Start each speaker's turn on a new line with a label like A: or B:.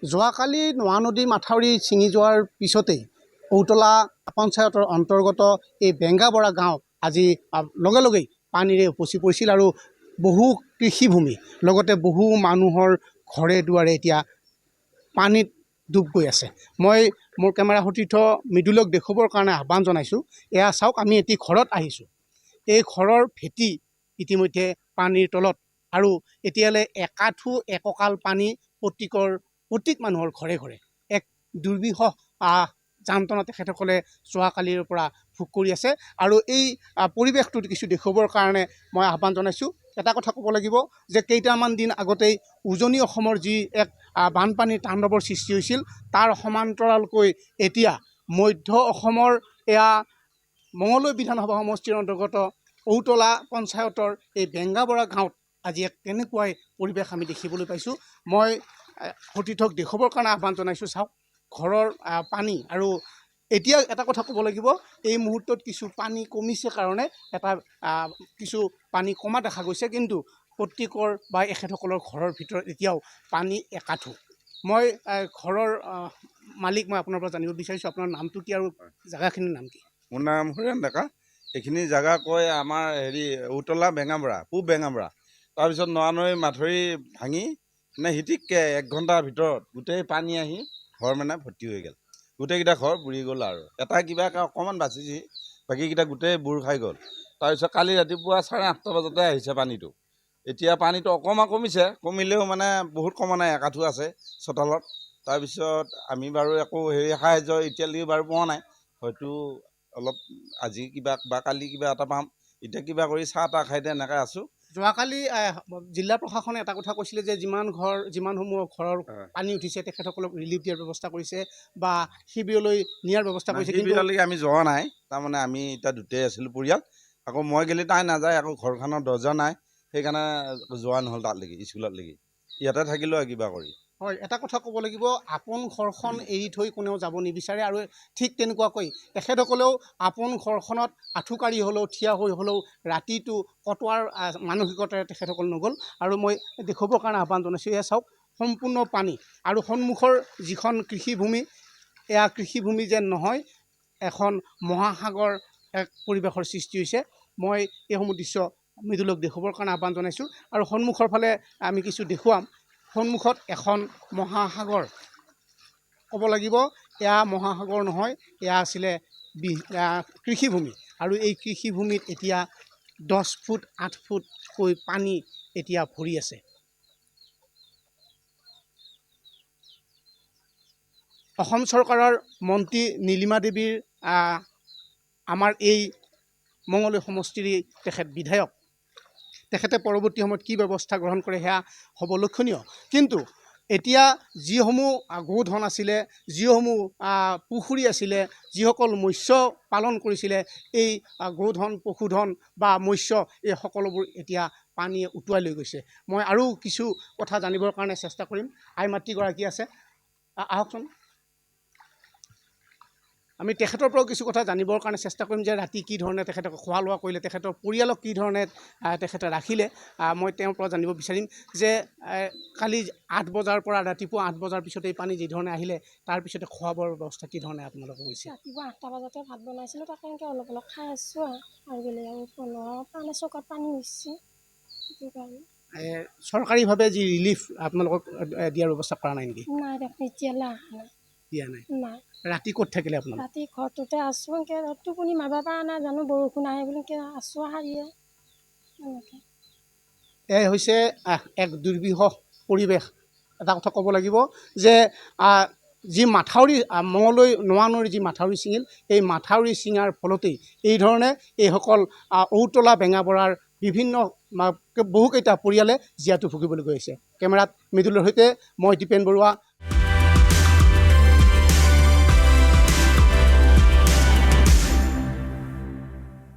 A: যোৱাকালি নোৱা নদী মাথাউৰি ছিঙি যোৱাৰ পিছতেই ঔতলা পঞ্চায়তৰ অন্তৰ্গত এই বেংগাবৰা গাঁও আজি লগে লগেই পানীৰে উপচি পৰিছিল আৰু বহু কৃষিভূমি লগতে বহু মানুহৰ ঘৰে দুৱাৰে এতিয়া পানীত ডুব গৈ আছে। মই মোৰ কেমেৰা সতীৰ্থ মৃদুলক দেখুৱাবৰ কাৰণে আহ্বান জনাইছোঁ। এয়া চাওক, আমি এটি ঘৰত আহিছোঁ। এই ঘৰৰ ভেটি ইতিমধ্যে পানীৰ তলত আৰু এতিয়ালৈ একাঠু এককাল পানী প্ৰত্যেক মানুহৰ ঘৰে ঘৰে। এক দুৰ্বিষহ যান্ত্ৰণা তেখেতসকলে যোৱাকালিৰ পৰা ভোগ কৰি আছে আৰু এই পৰিৱেশটোত কিছু দেখুৱাবৰ কাৰণে মই আহ্বান জনাইছোঁ। এটা কথা ক'ব লাগিব যে কেইটামান দিন আগতেই উজনি অসমৰ যি এক বানপানীৰ তাণ্ডৱৰ সৃষ্টি হৈছিল, তাৰ সমান্তৰালকৈ এতিয়া মধ্য অসমৰ এয়া মঙলদৈ বিধানসভা সমষ্টিৰ অন্তৰ্গত ঔতলা পঞ্চায়তৰ এই বেংগাবৰা গাঁৱত আজি এক তেনেকুৱাই পৰিৱেশ আমি দেখিবলৈ পাইছোঁ। মই সতীৰ্থক দেখুৱাবৰ কাৰণে আহ্বান জনাইছোঁ। চাওক, ঘৰৰ পানী আৰু এতিয়া এটা কথা ক'ব লাগিব, এই মুহূৰ্তত কিছু পানী কমিছে কাৰণে কিছু পানী কমা দেখা গৈছে, কিন্তু প্ৰত্যেকৰ বা এখেতসকলৰ ঘৰৰ ভিতৰত এতিয়াও পানী একাঠু। মই ঘৰৰ মালিক, মই আপোনাৰ পৰা জানিব বিচাৰিছোঁ আপোনাৰ নামটো কি আৰু জেগাখিনিৰ নাম কি?
B: মোৰ নাম হৰেণ ডেকা। এইখিনি জেগা কয় আমাৰ ঔতলা বেঙামৰা, পূব বেঙামৰা। তাৰপিছত নোৱা নৈ মাথাউৰি ভাঙি হিটিককৈ 1 ঘণ্টাৰ ভিতৰত গোটেই পানী আহি ঘৰ ভৰ্তি হৈ গ'ল। গোটেইকেইটা ঘৰ বুৰি গ'ল আৰু এটা কিবা অকণমান বাচিছে, বাকীকেইটা গোটেই বুৰ খাই গ'ল। তাৰপিছত কালি ৰাতিপুৱা 8:30 বজাতে আহিছে পানীটো। এতিয়া পানীটো অকণমান কমিছে, কমিলেও বহুত কমা নাই, একাঠু আছে চোতালত। তাৰপিছত আমি বাৰু একো সাহাৰ্য এতিয়ালৈকে বাৰু পোৱা নাই। হয়তো অলপ আজি কিবা বা কালি কিবা এটা পাম। এতিয়া কিবা কৰি চাহ তাহ খাই এনেকৈ আছোঁ।
A: যোৱাকালি জিলা প্ৰশাসনে এটা কথা কৈছিলে যে যিমানসমূহ ঘৰৰ পানী উঠিছে তেখেতসকলক ৰিলিফ দিয়াৰ ব্যৱস্থা কৰিছে বা শিবিৰলৈ নিয়াৰ ব্যৱস্থা কৰিছে। কিন্তু
B: শিবিৰলৈকে আমি যোৱা নাই। তাৰমানে আমি এতিয়া দুটাই আছিলোঁ পৰিয়াল। আকৌ মই গ'লে তাই নাযায়, আকৌ ঘৰখনৰ দৰ্জা নাই, সেইকাৰণে যোৱা নহ'ল তাতলৈকে, স্কুলতলৈকে। ইয়াতে থাকিলোঁ আৰু কিবা কৰি।
A: হয়, এটা কথা ক'ব লাগিব, আপোন ঘৰখন এৰি থৈ কোনেও যাব নিবিচাৰে আৰু ঠিক তেনেকুৱাকৈ তেখেতসকলেও আপোন ঘৰখনত আঁঠুকাঢ়ি হ'লেও থিয় হৈ হ'লেও ৰাতিটো কটোৱাৰ মানসিকতাৰে তেখেতসকল নগ'ল। আৰু মই দেখুৱাবৰ কাৰণে আহ্বান জনাইছোঁ। এয়া চাওক, সম্পূৰ্ণ পানী আৰু সন্মুখৰ যিখন কৃষিভূমি, এয়া কৃষিভূমি যেন নহয়, এখন মহাসাগৰ এক পৰিৱেশৰ সৃষ্টি হৈছে। মই এইসমূহ দৃশ্য মৃদুলক দেখুৱাবৰ কাৰণে আহ্বান জনাইছোঁ। আৰু সন্মুখৰ ফালে আমি কিছু দেখুৱাম। সন্মুখত এখন মহাসাগৰ, ক'ব লাগিব এয়া মহাসাগৰ নহয়, এয়া আছিলে কৃষিভূমি। আৰু এই কৃষিভূমিত এতিয়া 10 ফুট 8 ফুটকৈ পানী এতিয়া ভৰি আছে। অসম চৰকাৰৰ মন্ত্ৰী নীলিমা দেৱীৰ আমাৰ এই মঙলদৈ সমষ্টিৰ তেখেত বিধায়ক, তেখেতে পৰৱৰ্তী সময়ত কি ব্যৱস্থা গ্ৰহণ কৰে সেয়া হ'ব লক্ষণীয়। কিন্তু এতিয়া যিসমূহ গোধন আছিলে, যিসমূহ পুখুৰী আছিলে, যিসকল মৎস্য পালন কৰিছিলে, এই গোধন পশুধন বা মৎস্য এই সকলোবোৰ এতিয়া পানীয়ে উটুৱাই লৈ গৈছে। মই আৰু কিছু কথা জানিবৰ কাৰণে চেষ্টা কৰিম। আই মাতৃগৰাকী আছে, আহকচোন। আমি তেখেতৰ পৰাও কিছু কথা জানিবৰ কাৰণে চেষ্টা কৰিম যে ৰাতি কি ধৰণে তেখেতক খোৱা লোৱা কৰিলে, তেখেতৰ পৰিয়ালক কি ধৰণে তেখেতে ৰাখিলে। মই তেওঁৰ পৰা জানিব বিচাৰিম যে কালি 8 বজাৰ পৰা ৰাতিপুৱা 8 বজাৰ পিছতে এই পানী যিধৰণে আহিলে, তাৰপিছতে খোৱা বোৱাৰ ব্যৱস্থা কি ধৰণে আপোনালোকে কৰিছে?
C: ৰাতিপুৱা 8টা বজাতে ভাত বনাইছিলোঁ, তাকে এনেকৈ অলপ অলপ খাই আছোঁ আৰু বেলেগ পানী চকাত পানী হৈছে। সেইটো কাৰণে
A: চৰকাৰীভাৱে যি ৰিলিফ আপোনালোকক দিয়াৰ ব্যৱস্থা কৰা নাই নেকি?
C: নাই, এতিয়ালৈ অহা নাই।
A: দিয়া নাই?
C: নাই।
A: ৰাতি ক'ত থাকিলে আপোনালোক?
C: ৰাতি ঘৰটোতে আছোঁ, এনেকৈ টোপনি মাৰিব পৰা নাই, জানো বৰষুণ আহে বুলি এনেকৈ আছোঁ হাৰিয়ে এনেকৈ।
A: এয়াই হৈছে এক দুৰ্বিষহ পৰিৱেশ। এটা কথা ক'ব লাগিব যে যি মাথাউৰি মঙলদৈ নোৱা নৈৰ যি মাথাউৰি ছিঙিল, এই মাথাউৰি ছিঙাৰ ফলতেই এই ধৰণে এইসকল ঔতলা বেঙাবৰাৰ বিভিন্ন বহুকেইটা পৰিয়ালে জীয়াতু ভুগিবলৈ গৈ আছে। কেমেৰাত মৃদুলৰ সৈতে মই দীপেন বৰুৱা।